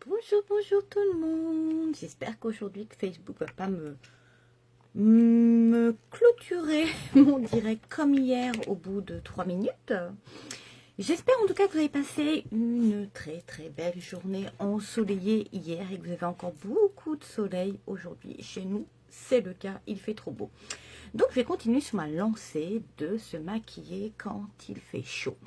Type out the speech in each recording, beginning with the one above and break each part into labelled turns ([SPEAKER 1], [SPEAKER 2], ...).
[SPEAKER 1] Bonjour, bonjour tout le monde. J'espère qu'aujourd'hui que Facebook va pas me clôturer mon direct comme hier au bout de 3 minutes. J'espère en tout cas que vous avez passé une très très belle journée ensoleillée hier et que vous avez encore beaucoup de soleil aujourd'hui. Chez nous, c'est le cas, il fait trop beau. Donc je vais continuer sur ma lancée de se maquiller quand il fait chaud.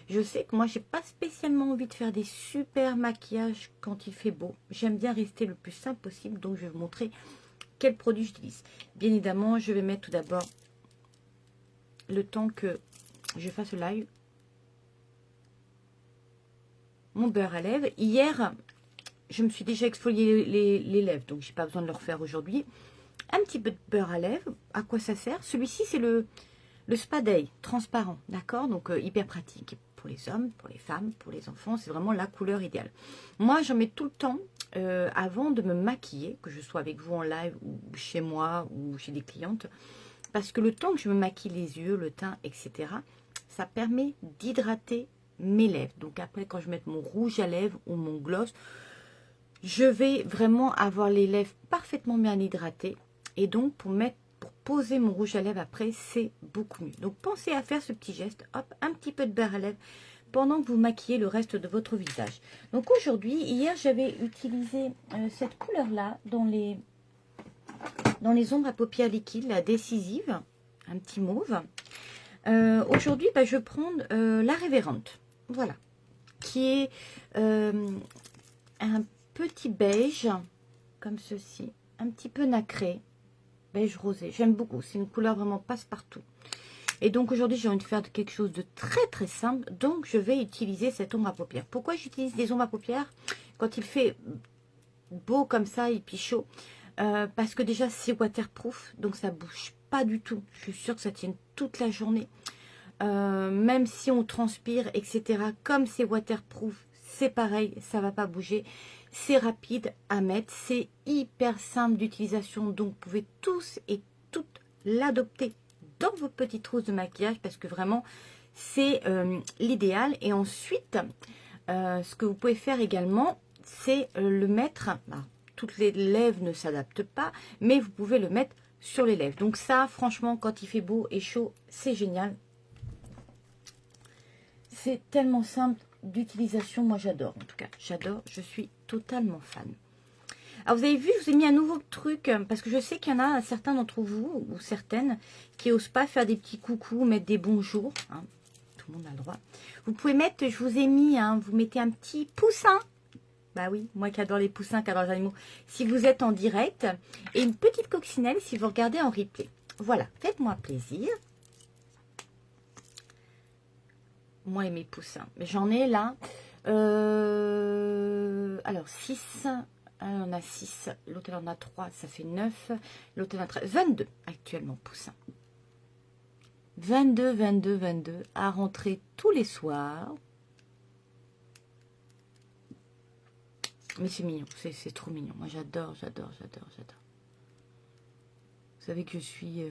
[SPEAKER 1] Je sais que moi, j'ai pas spécialement envie de faire des super maquillages quand il fait beau. J'aime bien rester le plus simple possible, donc je vais vous montrer quel produit j'utilise. Bien évidemment, je vais mettre tout d'abord, le temps que je fasse le live, mon beurre à lèvres. Hier, je me suis déjà exfolié les lèvres, donc j'ai pas besoin de le refaire aujourd'hui. Un petit peu de beurre à lèvres. À quoi ça sert? Celui-ci, c'est le Spa Day transparent, d'accord? Donc hyper pratique pour les hommes, pour les femmes, pour les enfants. C'est vraiment la couleur idéale. Moi, j'en mets tout le temps avant de me maquiller, que je sois avec vous en live ou chez moi ou chez des clientes, parce que le temps que je me maquille les yeux, le teint, etc., ça permet d'hydrater mes lèvres. Donc après, quand je mets mon rouge à lèvres ou mon gloss, je vais vraiment avoir les lèvres parfaitement bien hydratées. Et donc, pour poser mon rouge à lèvres après, c'est beaucoup mieux. Donc, pensez à faire ce petit geste. Hop, un petit peu de beurre à lèvres pendant que vous maquillez le reste de votre visage. Donc, aujourd'hui, hier, j'avais utilisé cette couleur-là dans les ombres à paupières liquides, la décisive, un petit mauve. Aujourd'hui, je vais prendre la Révérende. Voilà. Qui est un petit beige, comme ceci. Un petit peu nacré. Beige rosé, j'aime beaucoup, c'est une couleur vraiment passe-partout. Et donc aujourd'hui j'ai envie de faire quelque chose de très très simple, donc je vais utiliser cette ombre à paupières. Pourquoi j'utilise des ombres à paupières quand il fait beau comme ça et puis chaud? Parce que déjà c'est waterproof, donc ça bouge pas du tout. Je suis sûre que ça tient toute la journée. Même si on transpire, etc. Comme c'est waterproof, c'est pareil, ça va pas bouger. C'est rapide à mettre, c'est hyper simple d'utilisation, donc vous pouvez tous et toutes l'adopter dans vos petites trousses de maquillage parce que vraiment c'est l'idéal. Et ensuite, ce que vous pouvez faire également, c'est le mettre, toutes les lèvres ne s'adaptent pas, mais vous pouvez le mettre sur les lèvres. Donc ça, franchement, quand il fait beau et chaud, c'est génial. C'est tellement simple d'utilisation, moi j'adore en tout cas, j'adore, je suis totalement fan. Alors vous avez vu, je vous ai mis un nouveau truc, parce que je sais qu'il y en a certains d'entre vous, ou certaines, qui n'osent pas faire des petits coucous, mettre des bonjours, hein, tout le monde a le droit. Vous pouvez mettre, je vous ai mis, vous mettez un petit poussin, bah oui, moi qui adore les poussins, qui adore les animaux, si vous êtes en direct, et une petite coccinelle si vous regardez en replay. Voilà, faites-moi plaisir. Moi et mes poussins. Mais j'en ai là. Alors 6. On a 6. L'autre en a 3. Ça fait 9. L'autre en a 13. 22 actuellement poussins. 22, 22, 22. À rentrer tous les soirs. Mais c'est mignon. C'est trop mignon. Moi j'adore, j'adore, j'adore, j'adore. Vous savez que je suis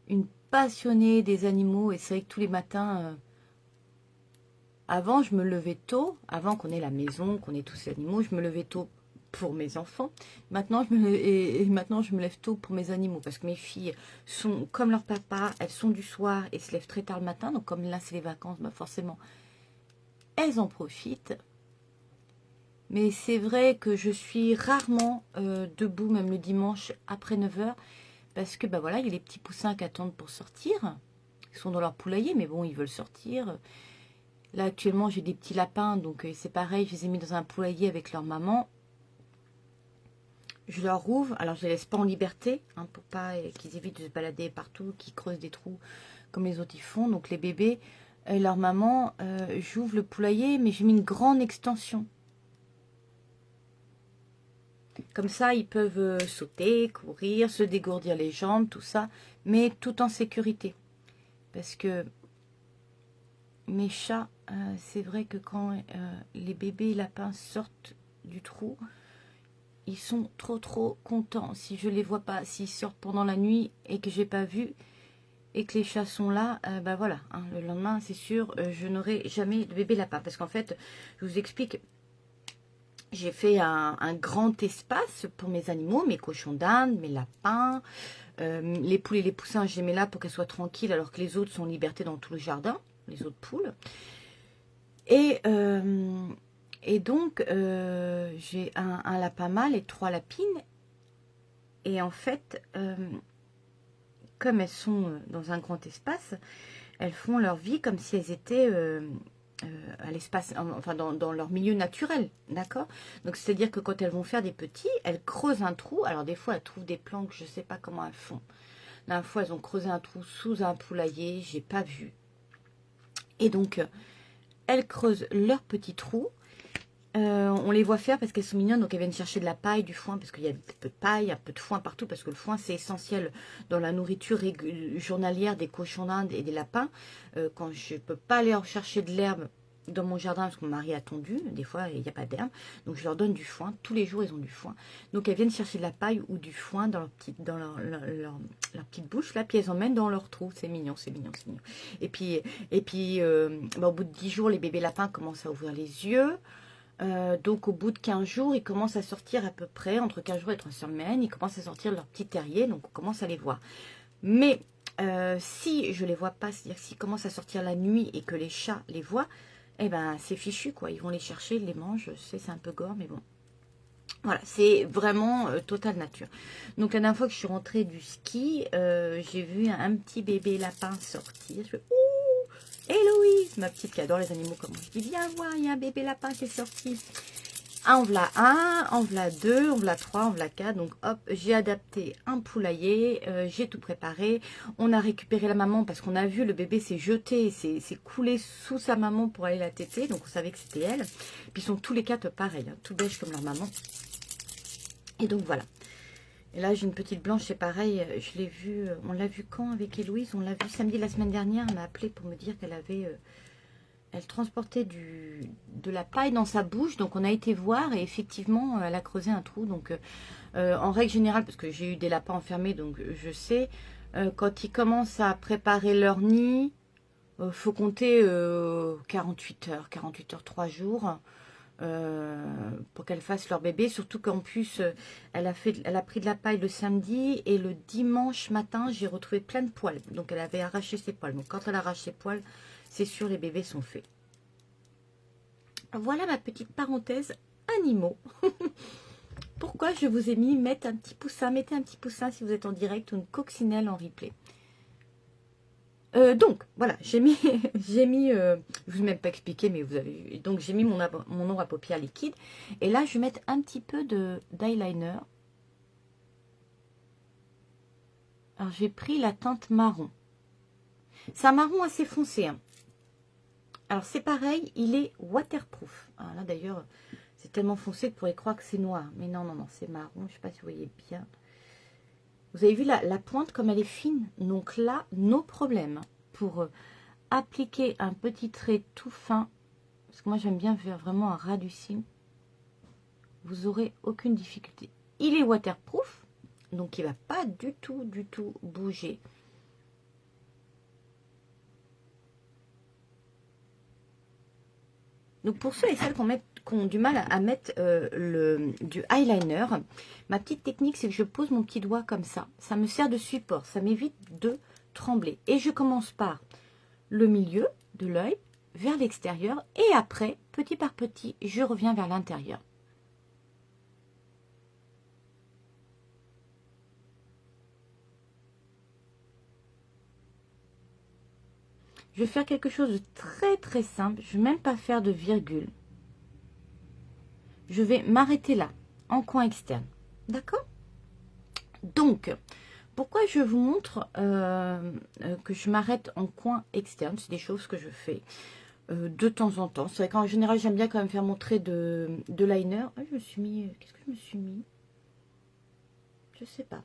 [SPEAKER 1] une passionnée des animaux et c'est vrai que tous les matins, avant je me levais tôt, avant qu'on ait la maison, qu'on ait tous ces animaux, je me levais tôt pour mes enfants. Maintenant maintenant je me lève tôt pour mes animaux parce que mes filles sont comme leur papa, elles sont du soir et se lèvent très tard le matin, donc comme là c'est les vacances, forcément elles en profitent. Mais c'est vrai que je suis rarement debout, même le dimanche après 9 h. Parce que, voilà, il y a les petits poussins qui attendent pour sortir. Ils sont dans leur poulailler, mais bon, ils veulent sortir. Là, actuellement, j'ai des petits lapins, donc c'est pareil. Je les ai mis dans un poulailler avec leur maman. Je leur ouvre. Alors, je les laisse pas en liberté, pour pas qu'ils évitent de se balader partout, qu'ils creusent des trous comme les autres ils font. Donc, les bébés et leur maman, j'ouvre le poulailler, mais j'ai mis une grande extension. Comme ça, ils peuvent sauter, courir, se dégourdir les jambes, tout ça, mais tout en sécurité. Parce que mes chats, c'est vrai que quand les bébés lapins sortent du trou, ils sont trop contents. Si je les vois pas, s'ils sortent pendant la nuit et que j'ai pas vu, et que les chats sont là, voilà, le lendemain, c'est sûr, je n'aurai jamais de bébé lapin. Parce qu'en fait, je vous explique, J'ai fait un grand espace pour mes animaux, mes cochons d'Inde, mes lapins, les poules et les poussins, je les mets là pour qu'elles soient tranquilles alors que les autres sont en liberté dans tout le jardin, les autres poules. Et, donc, j'ai un lapin mâle et 3 lapines. Et en fait, comme elles sont dans un grand espace, elles font leur vie comme si elles étaient à l'espace, enfin dans leur milieu naturel, d'accord? Donc c'est-à-dire que quand elles vont faire des petits, elles creusent un trou. Alors des fois, elles trouvent des planques, je ne sais pas comment elles font. La dernière fois, elles ont creusé un trou sous un poulailler, j'ai pas vu. Et donc, elles creusent leur petit trou. On les voit faire parce qu'elles sont mignonnes, donc elles viennent chercher de la paille, du foin, parce qu'il y a un peu de paille, un peu de foin partout, parce que le foin c'est essentiel dans la nourriture journalière des cochons d'Inde et des lapins. Quand je ne peux pas aller en chercher de l'herbe dans mon jardin, parce que mon mari a tondu, des fois il n'y a pas d'herbe, donc je leur donne du foin, tous les jours ils ont du foin. Donc elles viennent chercher de la paille ou du foin dans leur petite bouche, là, puis elles emmènent dans leur trou, c'est mignon, c'est mignon, c'est mignon. Et puis au bout de 10 jours, les bébés lapins commencent à ouvrir les yeux. Donc au bout de 15 jours, ils commencent à sortir à peu près, entre 15 jours et 3 semaines, ils commencent à sortir de leur petit terrier, donc on commence à les voir. Mais si je les vois pas, c'est-à-dire s'ils commencent à sortir la nuit et que les chats les voient, eh ben c'est fichu quoi, ils vont les chercher, ils les mangent, je sais c'est un peu gore, mais bon. Voilà, c'est vraiment totale nature. Donc la dernière fois que je suis rentrée du ski, j'ai vu un petit bébé lapin sortir. Je fais, ouh, Héloïse, ma petite qui adore les animaux comme moi. Je dis, viens voir, il y a un bébé lapin qui est sorti. Ah, en voilà un, en voilà deux, en voilà trois, en voilà quatre. Donc hop, j'ai adapté un poulailler, j'ai tout préparé. On a récupéré la maman parce qu'on a vu le bébé s'est jeté, s'est coulé sous sa maman pour aller la téter. Donc on savait que c'était elle. Puis ils sont tous les quatre pareils, hein, tout beige comme leur maman. Et donc voilà. Et là j'ai une petite blanche, c'est pareil, je l'ai vue, on l'a vue quand avec Héloïse? On l'a vue samedi la semaine dernière, elle m'a appelé pour me dire qu'elle avait, elle transportait de la paille dans sa bouche, donc on a été voir et effectivement elle a creusé un trou. Donc en règle générale, parce que j'ai eu des lapins enfermés, donc je sais, quand ils commencent à préparer leur nid, faut compter 48 heures, 3 jours. Pour qu'elles fassent leur bébé, surtout qu'en plus elle a pris de la paille le samedi et le dimanche matin j'ai retrouvé plein de poils, donc elle avait arraché ses poils. Donc quand elle arrache ses poils, c'est sûr les bébés sont faits. Voilà ma petite parenthèse animaux. Pourquoi je vous ai mis mettre un petit poussin, mettez un petit poussin si vous êtes en direct ou une coccinelle en replay. Donc, voilà, j'ai mis, je vous ai même pas expliqué, mais vous avez vu. Donc, j'ai mis mon ombre à paupières liquide. Et là, je vais mettre un petit peu d'eyeliner. Alors, j'ai pris la teinte marron. C'est un marron assez foncé. Hein. Alors, c'est pareil, il est waterproof. Alors là, d'ailleurs, c'est tellement foncé que vous pourriez croire que c'est noir. Mais non, non, non, c'est marron. Je ne sais pas si vous voyez bien. Vous avez vu la pointe comme elle est fine. Donc là, nos problèmes pour appliquer un petit trait tout fin, parce que moi j'aime bien faire vraiment un ras du cime, vous aurez aucune difficulté. Il est waterproof, donc il ne va pas du tout bouger. Donc pour ceux et celles qui ont du mal à mettre du eyeliner, ma petite technique c'est que je pose mon petit doigt comme ça. Ça me sert de support, ça m'évite de trembler. Et je commence par le milieu de l'œil vers l'extérieur et après, petit par petit, je reviens vers l'intérieur. Je vais faire quelque chose de très simple. Je ne vais même pas faire de virgule. Je vais m'arrêter là, en coin externe. D'accord? Donc, pourquoi je vous montre que je m'arrête en coin externe? C'est des choses que je fais de temps en temps. C'est vrai qu'en général, j'aime bien quand même faire mon trait de liner. Ah, je me suis mis... Qu'est-ce que je me suis mis? Je sais pas.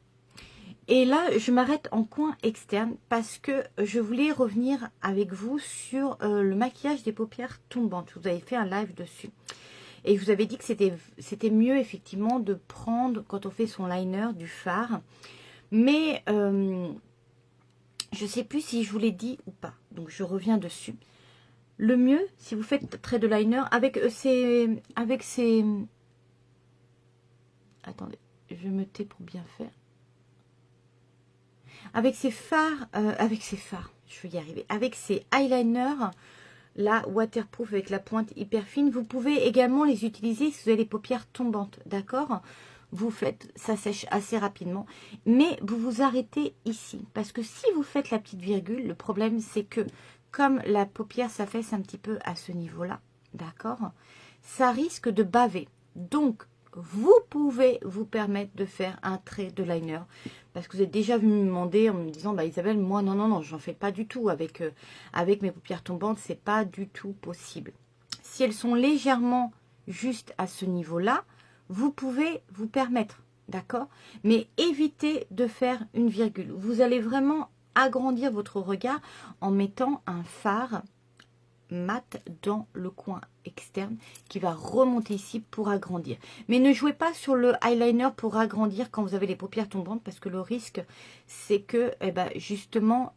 [SPEAKER 1] Et là, je m'arrête en coin externe parce que je voulais revenir avec vous sur le maquillage des paupières tombantes. Je vous avais fait un live dessus. Et je vous avais dit que c'était mieux effectivement de prendre, quand on fait son liner, du fard. Mais je ne sais plus si je vous l'ai dit ou pas. Donc je reviens dessus. Le mieux, si vous faites trait de liner, avec ces attendez, je me tais pour bien faire. Avec ces fards, je vais y arriver. Avec ces eyeliners, là, waterproof avec la pointe hyper fine, vous pouvez également les utiliser si vous avez les paupières tombantes, d'accord? Vous faites, ça sèche assez rapidement, mais vous vous arrêtez ici. Parce que si vous faites la petite virgule, le problème c'est que, comme la paupière s'affaisse un petit peu à ce niveau-là, d'accord? Ça risque de baver. Donc, vous pouvez vous permettre de faire un trait de liner. Parce que vous êtes déjà venu me demander en me disant, bah Isabelle, moi, non, j'en fais pas du tout. Avec mes paupières tombantes, c'est pas du tout possible. Si elles sont légèrement juste à ce niveau-là, vous pouvez vous permettre, d'accord? Mais évitez de faire une virgule. Vous allez vraiment agrandir votre regard en mettant un fard mat dans le coin externe qui va remonter ici pour agrandir. Mais ne jouez pas sur le eyeliner pour agrandir quand vous avez les paupières tombantes parce que le risque c'est que justement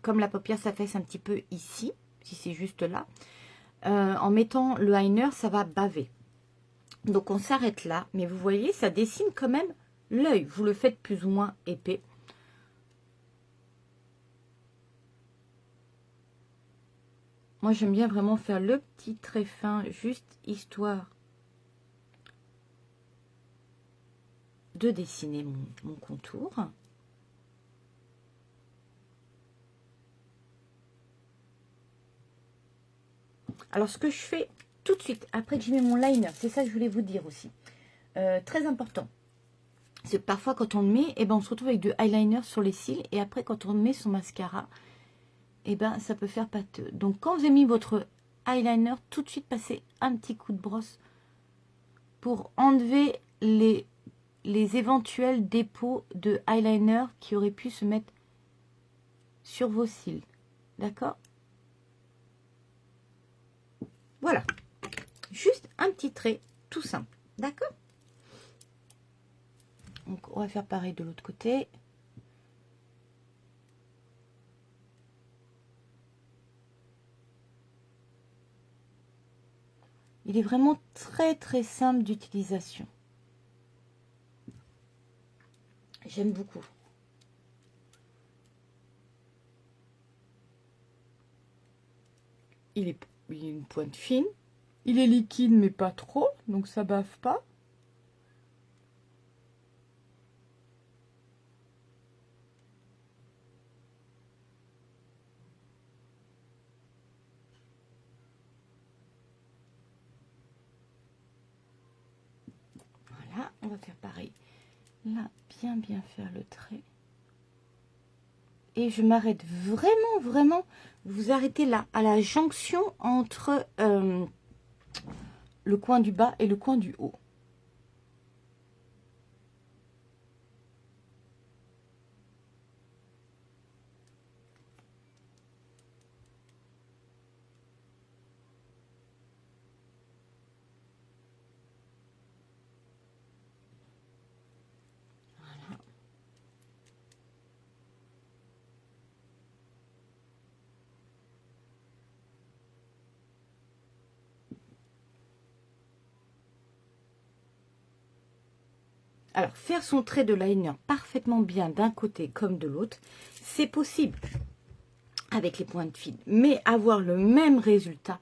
[SPEAKER 1] comme la paupière s'affaisse un petit peu ici, si c'est juste là, en mettant le liner ça va baver. Donc on s'arrête là, mais vous voyez ça dessine quand même l'œil. Vous le faites plus ou moins épais. Moi, j'aime bien vraiment faire le petit trait fin, juste histoire de dessiner mon contour. Alors, ce que je fais tout de suite, après que je mets mon liner, c'est ça que je voulais vous dire aussi. Très important. C'est que parfois, quand on le met, on se retrouve avec du eyeliner sur les cils. Et après, quand on met son mascara, ça peut faire pâteux. Donc, quand vous avez mis votre eyeliner, tout de suite, passez un petit coup de brosse pour enlever les éventuels dépôts de eyeliner qui auraient pu se mettre sur vos cils. D'accord? Voilà. Juste un petit trait tout simple. D'accord? Donc, on va faire pareil de l'autre côté. Il est vraiment très très simple d'utilisation. J'aime beaucoup. Il est une pointe fine. Il est liquide mais pas trop, donc ça bave pas. Voilà, on va faire pareil. Là, bien faire le trait. Et je m'arrête vraiment, vous arrêtez là, à la jonction entre le coin du bas et le coin du haut. Alors, faire son trait de liner parfaitement bien d'un côté comme de l'autre, c'est possible avec les pointes fines. Mais avoir le même résultat,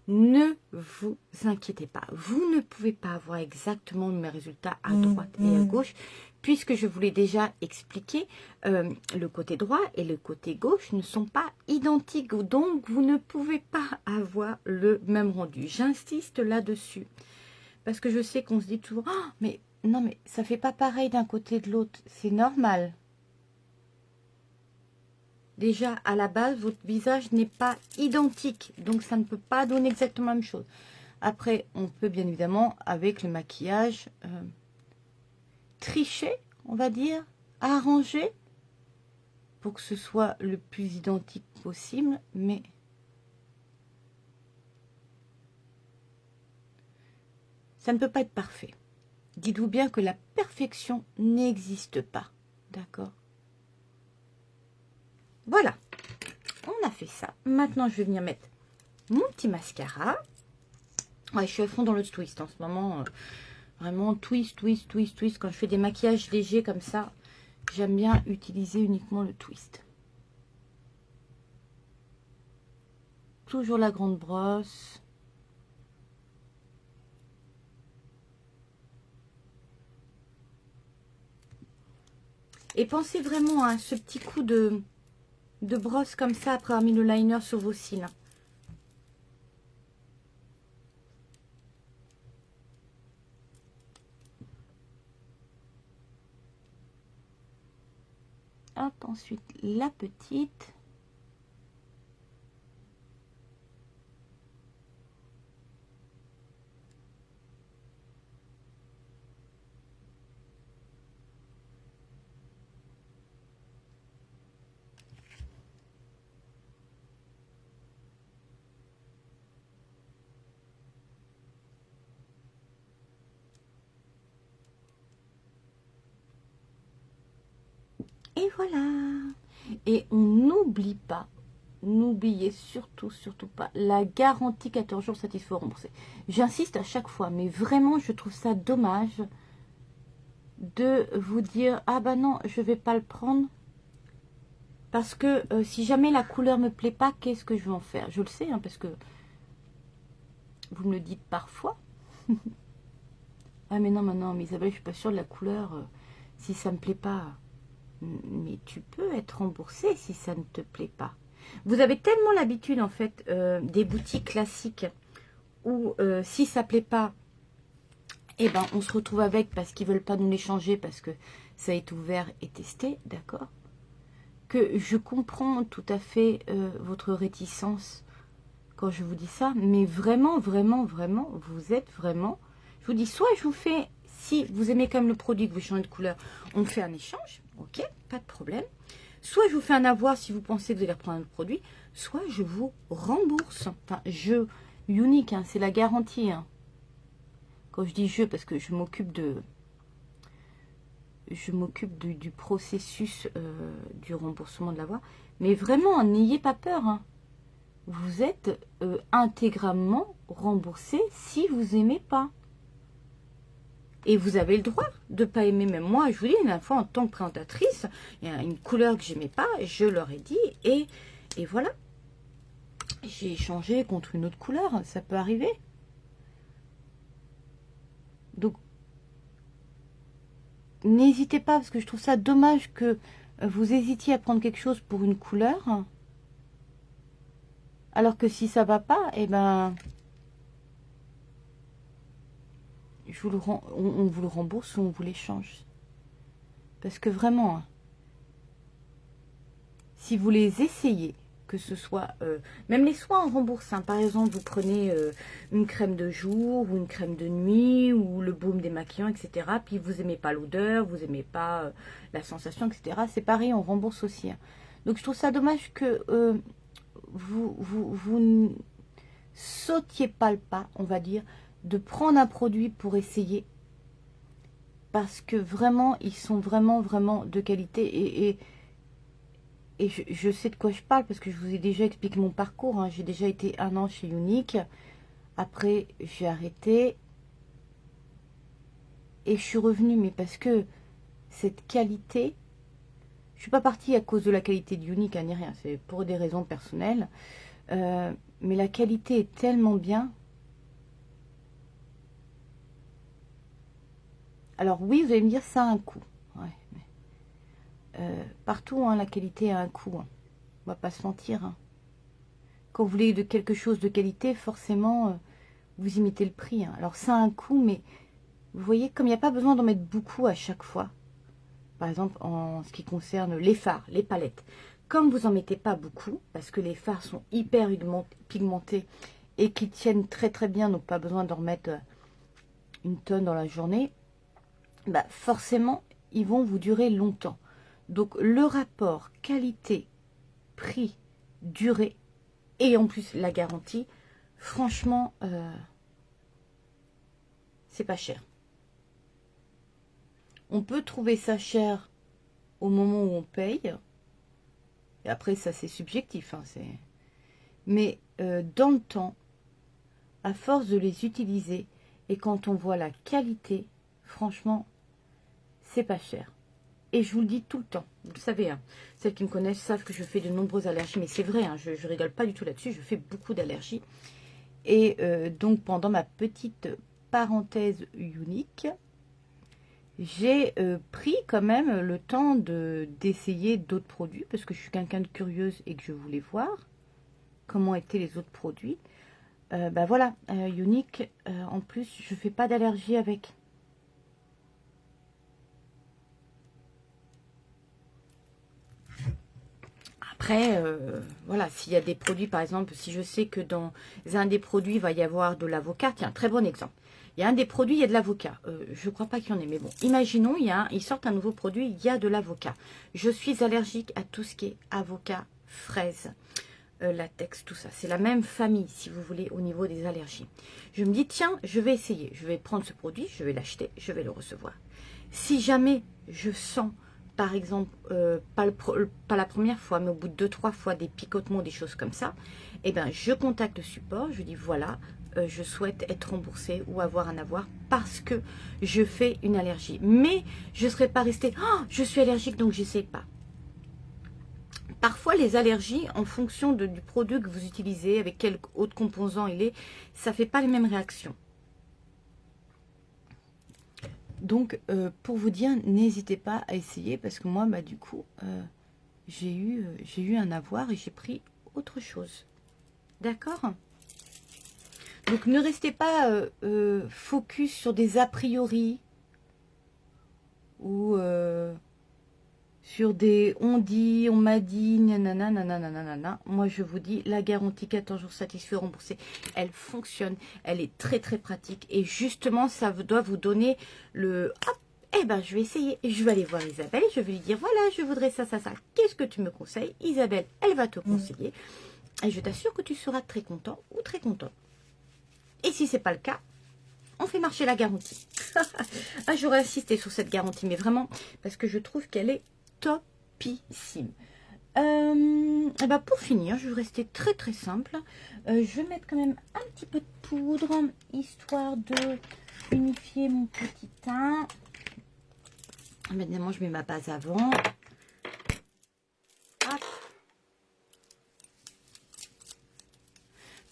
[SPEAKER 1] ne vous inquiétez pas. Vous ne pouvez pas avoir exactement le même résultat à droite et à gauche, puisque je vous l'ai déjà expliqué, le côté droit et le côté gauche ne sont pas identiques. Donc, vous ne pouvez pas avoir le même rendu. J'insiste là-dessus. Parce que je sais qu'on se dit toujours, oh, mais non, mais ça fait pas pareil d'un côté et de l'autre. C'est normal. Déjà, à la base, votre visage n'est pas identique. Donc, ça ne peut pas donner exactement la même chose. Après, on peut bien évidemment, avec le maquillage, tricher, on va dire, arranger, pour que ce soit le plus identique possible. Mais ça ne peut pas être parfait. Dites-vous bien que la perfection n'existe pas. D'accord? Voilà. On a fait ça. Maintenant, je vais venir mettre mon petit mascara. Ouais, je suis à fond dans le twist en ce moment. Vraiment, twist, twist, twist, twist. Quand je fais des maquillages légers comme ça, j'aime bien utiliser uniquement le twist. Toujours la grande brosse. Et pensez vraiment à ce petit coup de brosse comme ça après avoir mis le liner sur vos cils. Hop, ensuite la petite. Et voilà. Et on n'oublie pas, n'oubliez surtout, surtout pas, la garantie 14 jours satisfait remboursé. J'insiste à chaque fois, mais vraiment, je trouve ça dommage de vous dire, ah bah non, je vais pas le prendre. Parce que si jamais la couleur me plaît pas, qu'est-ce que je vais en faire? Je le sais, hein, parce que vous me le dites parfois. Ah mais non, mais Isabelle, je suis pas sûre de la couleur. Si ça me plaît pas... Mais tu peux être remboursé si ça ne te plaît pas. Vous avez tellement l'habitude en fait des boutiques classiques où si ça plaît pas, eh ben on se retrouve avec parce qu'ils veulent pas nous les changer parce que ça est ouvert et testé, d'accord? Que je comprends tout à fait votre réticence quand je vous dis ça, mais vraiment, vraiment, vraiment, vous êtes vraiment... Je vous dis, soit je vous fais, si vous aimez quand même le produit, que vous changez de couleur, on fait un échange, ok, pas de problème. Soit je vous fais un avoir si vous pensez que vous allez reprendre un autre produit, soit je vous rembourse. Enfin, unique, hein, c'est la garantie. Hein. Quand je dis je, parce que je m'occupe du processus du remboursement de l'avoir. Mais vraiment, n'ayez pas peur. Hein. Vous êtes intégralement remboursé si vous n'aimez pas. Et vous avez le droit de ne pas aimer. Même moi, je vous dis, une fois, en tant que présentatrice, il y a une couleur que j'aimais pas, je leur ai dit, et voilà. J'ai échangé contre une autre couleur, ça peut arriver. Donc, n'hésitez pas, parce que je trouve ça dommage que vous hésitiez à prendre quelque chose pour une couleur, alors que si ça va pas, eh ben... on vous le rembourse ou on vous l'échange. Parce que vraiment, hein, si vous les essayez, que ce soit, même les soins en rembourse, hein, par exemple, vous prenez une crème de jour ou une crème de nuit ou le baume démaquillant, etc. Puis vous n'aimez pas l'odeur, vous n'aimez pas la sensation, etc. C'est pareil, on rembourse aussi. Hein. Donc je trouve ça dommage que vous ne sautiez pas le pas, on va dire, de prendre un produit pour essayer. Parce que vraiment, ils sont vraiment, vraiment de qualité. Et je sais de quoi je parle parce que je vous ai déjà expliqué mon parcours. Hein. J'ai déjà été 1 an chez Unique. Après, j'ai arrêté. Et je suis revenue. Mais parce que cette qualité... Je suis pas partie à cause de la qualité de Unique, hein, ni rien. C'est pour des raisons personnelles. Mais la qualité est tellement bien. Alors oui, vous allez me dire, ça a un coût. Ouais, mais, partout, hein, la qualité a un coût. Hein. On va pas se mentir. Hein. Quand vous voulez de quelque chose de qualité, forcément, vous imitez le prix. Hein. Alors ça a un coût, mais vous voyez, comme il n'y a pas besoin d'en mettre beaucoup à chaque fois. Par exemple, en ce qui concerne les fards, les palettes. Comme vous n'en mettez pas beaucoup, parce que les fards sont hyper pigmentés et qui tiennent très très bien, donc pas besoin d'en remettre une tonne dans la journée, bah forcément, ils vont vous durer longtemps. Donc le rapport qualité, prix, durée, et en plus la garantie, franchement, c'est pas cher. On peut trouver ça cher au moment où on paye. Et après, ça c'est subjectif. Hein, mais dans le temps, à force de les utiliser, Et quand on voit la qualité, franchement, c'est pas cher. Et je vous le dis tout le temps, vous le savez, hein, celles qui me connaissent savent que je fais de nombreuses allergies, mais c'est vrai, hein, je rigole pas du tout là-dessus, je fais beaucoup d'allergies. Et donc pendant ma petite parenthèse unique, j'ai pris quand même le temps d'essayer d'autres produits, parce que je suis quelqu'un de curieuse et que je voulais voir comment étaient les autres produits. Bah voilà, Unique, en plus je fais pas d'allergie avec. Après, voilà, s'il y a des produits, par exemple, si je sais que dans un des produits, il va y avoir de l'avocat, tiens, très bon exemple. Il y a un des produits, il y a de l'avocat. Je ne crois pas qu'il y en ait, mais bon, imaginons, ils sortent un nouveau produit, il y a de l'avocat. Je suis allergique à tout ce qui est avocat, fraise, latex, tout ça. C'est la même famille, si vous voulez, au niveau des allergies. Je me dis, tiens, je vais essayer. Je vais prendre ce produit, je vais l'acheter, je vais le recevoir. Si jamais je sens par exemple, pas la première fois, mais au bout de 2-3 fois, des picotements, des choses comme ça, eh ben, je contacte le support, je dis voilà, je souhaite être remboursée ou avoir un avoir parce que je fais une allergie. Mais je ne serais pas restée, oh, je suis allergique donc j'essaie pas. Parfois, les allergies, en fonction du produit que vous utilisez, avec quel autre composant il est, ça ne fait pas les mêmes réactions. Donc, pour vous dire, n'hésitez pas à essayer parce que moi, bah, du coup, j'ai eu un avoir et j'ai pris autre chose. D'accord? Donc, ne restez pas focus sur des a priori ou sur des on dit, on m'a dit, nanana, nanana, nanana. Moi, je vous dis, la garantie 14 jours satisfait, remboursé, elle fonctionne, elle est très, très pratique. Et justement, ça doit vous donner le... Hop, eh ben, je vais essayer. Je vais aller voir Isabelle, je vais lui dire, voilà, je voudrais ça, ça, ça. Qu'est-ce que tu me conseilles? Isabelle, elle va te conseiller. Et je t'assure que tu seras très content ou très content. Et si c'est pas le cas, on fait marcher la garantie. Ah, j'aurais insisté sur cette garantie, mais vraiment, parce que je trouve qu'elle est topissime. Et ben pour finir, je vais rester très très simple. Je vais mettre quand même un petit peu de poudre, histoire de unifier mon petit teint. Maintenant, je mets ma base avant. Hop.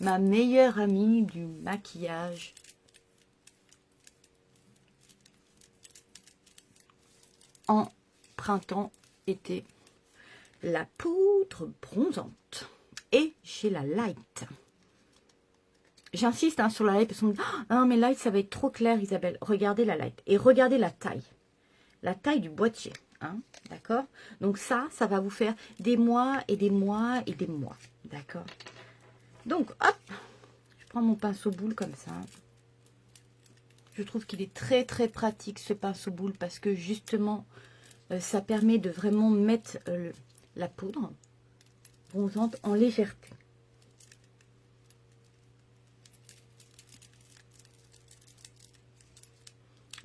[SPEAKER 1] Ma meilleure amie du maquillage. En printemps, été. La poudre bronzante. Et j'ai la light. J'insiste sur la light parce qu'on me dit « Ah, mais light, ça va être trop clair, Isabelle. » Regardez la light. Et regardez la taille. La taille du boîtier. Hein, d'accord? Donc ça va vous faire des mois et des mois et des mois. D'accord? Donc, hop, je prends mon pinceau boule comme ça. Je trouve qu'il est très, très pratique, ce pinceau boule, parce que justement, ça permet de vraiment mettre la poudre bronzante en légèreté.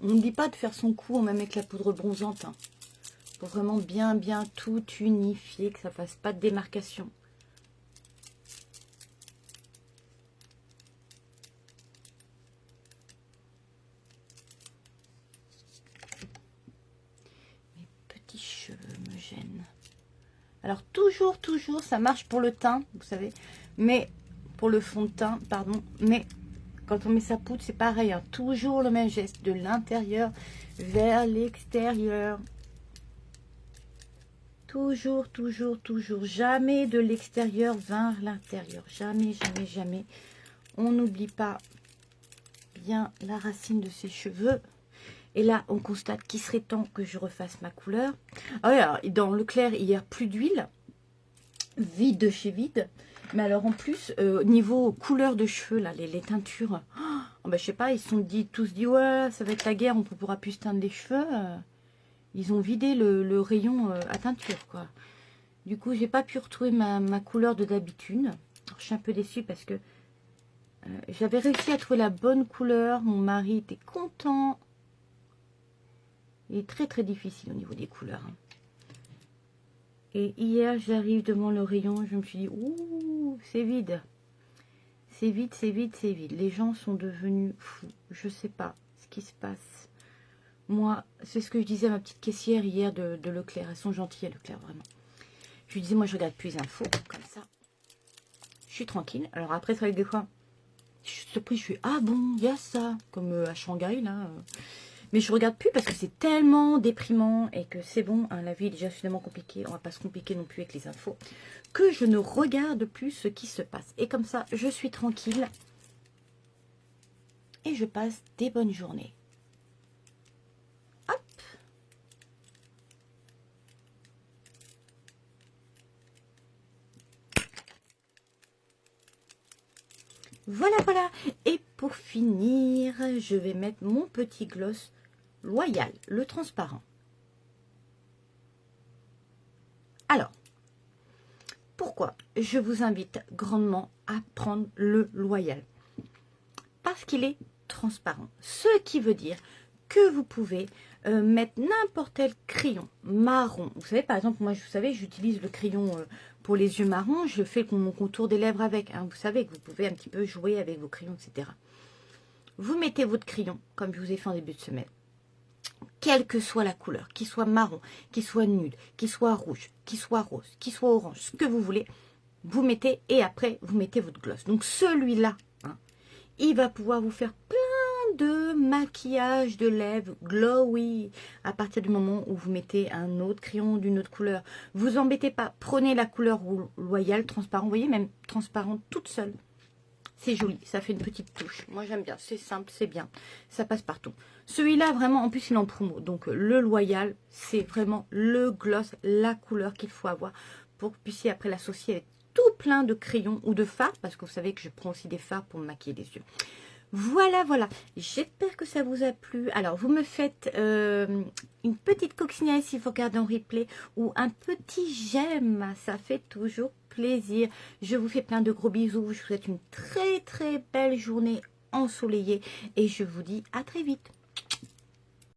[SPEAKER 1] On ne dit pas de faire son coup même avec la poudre bronzante. Hein, pour vraiment bien, bien tout unifier, que ça ne fasse pas de démarcation. Mes petits cheveux me gênent. Alors, toujours, ça marche pour le teint, vous savez. Mais, pour le fond de teint, pardon. Mais, quand on met sa poudre, c'est pareil. Hein, toujours le même geste, de l'intérieur vers l'extérieur. Toujours. Jamais de l'extérieur vers l'intérieur. Jamais. On n'oublie pas bien la racine de ses cheveux. Et là, on constate qu'il serait temps que je refasse ma couleur. Alors, dans le clair, il n'y a plus d'huile. Vide de chez vide. Mais alors, en plus, niveau couleur de cheveux, là, les teintures, oh, bah, je sais pas, ils se sont tous dit, ouais, ça va être la guerre, on ne pourra plus se teindre les cheveux. Ils ont vidé le rayon à teinture, quoi. Du coup, j'ai pas pu retrouver ma couleur de d'habitude. Je suis un peu déçue parce que j'avais réussi à trouver la bonne couleur. Mon mari était content. Il est très, très difficile au niveau des couleurs. Hein. Et hier, j'arrive devant le rayon. Je me suis dit, ouh, c'est vide. c'est vide, c'est vide, c'est vide. Les gens sont devenus fous. Je sais pas ce qui se passe. Moi, c'est ce que je disais à ma petite caissière hier de Leclerc. Elles sont gentilles à Leclerc, vraiment. Je lui disais, moi, je regarde plus les infos, comme ça. Je suis tranquille. Alors après, c'est vrai que des fois, je suis surprise, je suis, ah bon, il y a ça. Comme à Shanghai, là. Mais je regarde plus parce que c'est tellement déprimant et que c'est bon, hein, la vie est déjà suffisamment compliquée. On va pas se compliquer non plus avec les infos. Que je ne regarde plus ce qui se passe. Et comme ça, je suis tranquille. Et je passe des bonnes journées. Hop. Voilà, voilà. Et pour finir, je vais mettre mon petit gloss Loyal, le transparent. Alors, pourquoi je vous invite grandement à prendre le Loyal? Parce qu'il est transparent. Ce qui veut dire que vous pouvez mettre n'importe quel crayon marron. Vous savez, par exemple, moi, vous savez, j'utilise le crayon pour les yeux marrons. Je fais mon contour des lèvres avec. Hein. Vous savez que vous pouvez un petit peu jouer avec vos crayons, etc. Vous mettez votre crayon, comme je vous ai fait en début de semaine. Quelle que soit la couleur, qu'il soit marron, qu'il soit nude, qu'il soit rouge, qu'il soit rose, qu'il soit orange, ce que vous voulez, vous mettez et après, vous mettez votre gloss. Donc, celui-là, hein, il va pouvoir vous faire plein de maquillage de lèvres glowy à partir du moment où vous mettez un autre crayon d'une autre couleur. Vous embêtez pas, prenez la couleur Loyal, transparent, vous voyez, même transparente toute seule. C'est joli, ça fait une petite touche. Moi j'aime bien, c'est simple, c'est bien. Ça passe partout. Celui-là, vraiment, en plus il est en promo. Donc le Loyal, c'est vraiment le gloss, la couleur qu'il faut avoir pour que vous puissiez après l'associer avec tout plein de crayons ou de fards. Parce que vous savez que je prends aussi des fards pour me maquiller les yeux. Voilà, voilà. J'espère que ça vous a plu. Alors, vous me faites une petite coccinelle si vous regardez en replay ou un petit j'aime. Ça fait toujours plaisir. Je vous fais plein de gros bisous. Je vous souhaite une très, très belle journée ensoleillée et je vous dis à très vite.